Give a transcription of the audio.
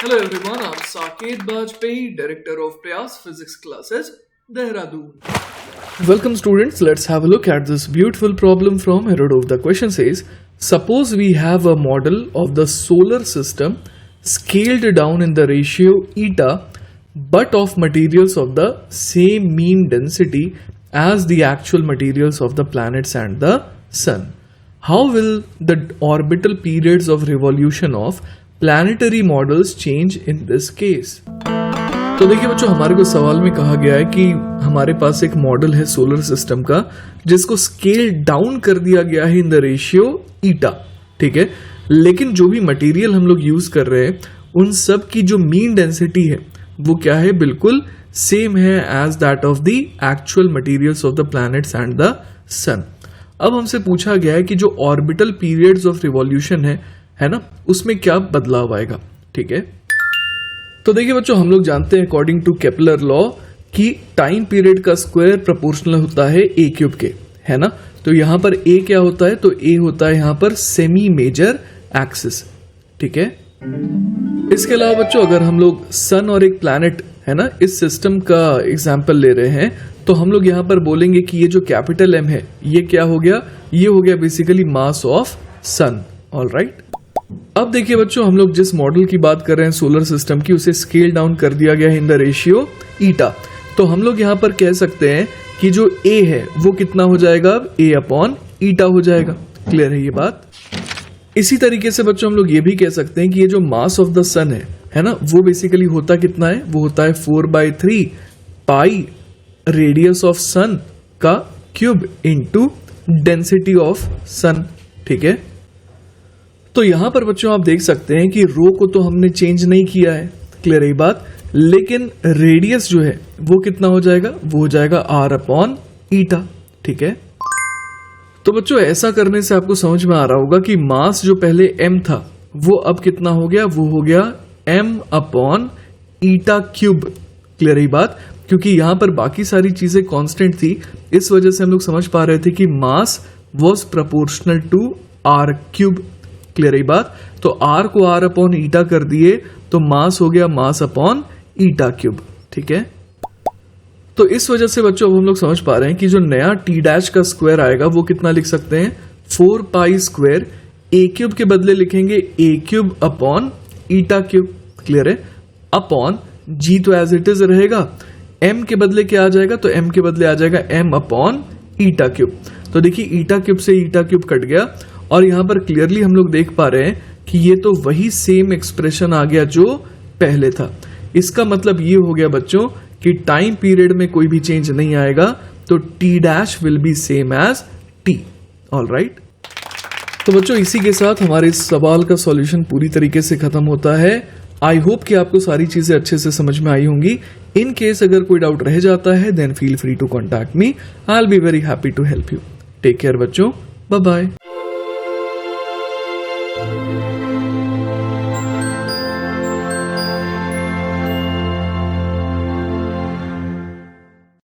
Hello everyone, I'm Saket Bajpayee, Director of Prayas Physics Classes, Dehradun. Welcome students, let's have a look at this beautiful problem from Herodov. The question says, suppose we have a model of the solar system scaled down in the ratio eta but of materials of the same mean density as the actual materials of the planets and the sun. How will the orbital periods of revolution of planetary models change in this case. तो देखिए बच्चों, हमारे को सवाल में कहा गया है कि हमारे पास एक मॉडल है सोलर सिस्टम का जिसको स्केल डाउन कर दिया गया है इन द रेशियो ईटा, ठीक है। लेकिन जो भी मटेरियल हम लोग यूज कर रहे हैं उन सब की जो मीन डेंसिटी है वो क्या है, बिल्कुल सेम है as that of the actual materials of the planets and the sun. अब हमसे पूछा गया है कि जो ऑर्बिटल पीरियड्स ऑफ रिवॉल्यूशन है ना, उसमें क्या बदलाव आएगा, ठीक है। तो देखिए बच्चों, हम लोग जानते हैं अकॉर्डिंग टू केपलर लॉ कि टाइम पीरियड का स्क्वायर प्रोपोर्शनल होता है ए क्यूब के, है ना। तो यहां पर ए क्या होता है, तो ए होता है यहां पर सेमी मेजर एक्सिस, ठीक है। इसके अलावा बच्चों, अगर हम लोग सन और एक प्लैनेट है ना इस सिस्टम का एग्जाम्पल ले रहे हैं तो हम लोग यहां पर बोलेंगे कि ये जो कैपिटल एम है ये क्या हो गया, ये हो गया basically mass of sun. All right. अब देखिए बच्चों, हम लोग जिस मॉडल की बात कर रहे हैं सोलर सिस्टम की, उसे स्केल डाउन कर दिया गया है इन द रेशियो ईटा। तो हम लोग यहां पर कह सकते हैं कि जो ए है वो कितना हो जाएगा, अब ए अपॉन ईटा हो जाएगा। क्लियर है ये बात। इसी तरीके से बच्चों हम लोग ये भी कह सकते हैं कि ये जो मास ऑफ द सन है ना, वो बेसिकली होता कितना है, वो होता है 4/3 पाई रेडियस ऑफ सन का क्यूब इंटू डेंसिटी ऑफ सन, ठीक है। तो यहां पर बच्चों आप देख सकते हैं कि रो को तो हमने चेंज नहीं किया है, क्लियर है बात, लेकिन रेडियस जो है वो कितना हो जाएगा, वो हो जाएगा r अपॉन ईटा, ठीक है। तो बच्चों ऐसा करने से आपको समझ में आ रहा होगा कि मास जो पहले m था वो अब कितना हो गया, वो हो गया m अपॉन ईटा क्यूब। क्लियर है बात, क्योंकि यहां पर बाकी सारी चीजें कांस्टेंट थी, इस वजह से हम लोग समझ पा रहे थे कि mass was proportional to r cube. Clear है बात। तो r को r अपॉन ईटा कर दिए तो मास हो गया मास अपॉन ईटा क्यूब, ठीक है। तो इस वजह से बच्चों अब हम लोग समझ पा रहे हैं कि जो नया टी डैश का स्क्वायर आएगा वो कितना लिख सकते हैं, 4 पाई स्क्वायर ए क्यूब के बदले लिखेंगे ए क्यूब अपॉन ईटा क्यूब। क्लियर है। अपॉन जी तो एज इट इज रहेगा, m के बदले क्या आ जाएगा, तो m के बदले आ जाएगा m अपॉन ईटा क्यूब। तो देखिए ईटा क्यूब से ईटा क्यूब कट गया और यहां पर क्लियरली हम लोग देख पा रहे हैं कि ये तो वही सेम एक्सप्रेशन आ गया जो पहले था। इसका मतलब ये हो गया बच्चों कि टाइम पीरियड में कोई भी चेंज नहीं आएगा, तो T dash will be same as T. All right. तो बच्चों इसी के साथ हमारे इस सवाल का सॉल्यूशन पूरी तरीके से खत्म होता है। आई होप कि आपको सारी चीजें अच्छे से समझ में आई होंगी। इन केस अगर कोई डाउट रह जाता है then feel free to contact me, I will be very happy to help you. Take care बच्चों, बाय बाय।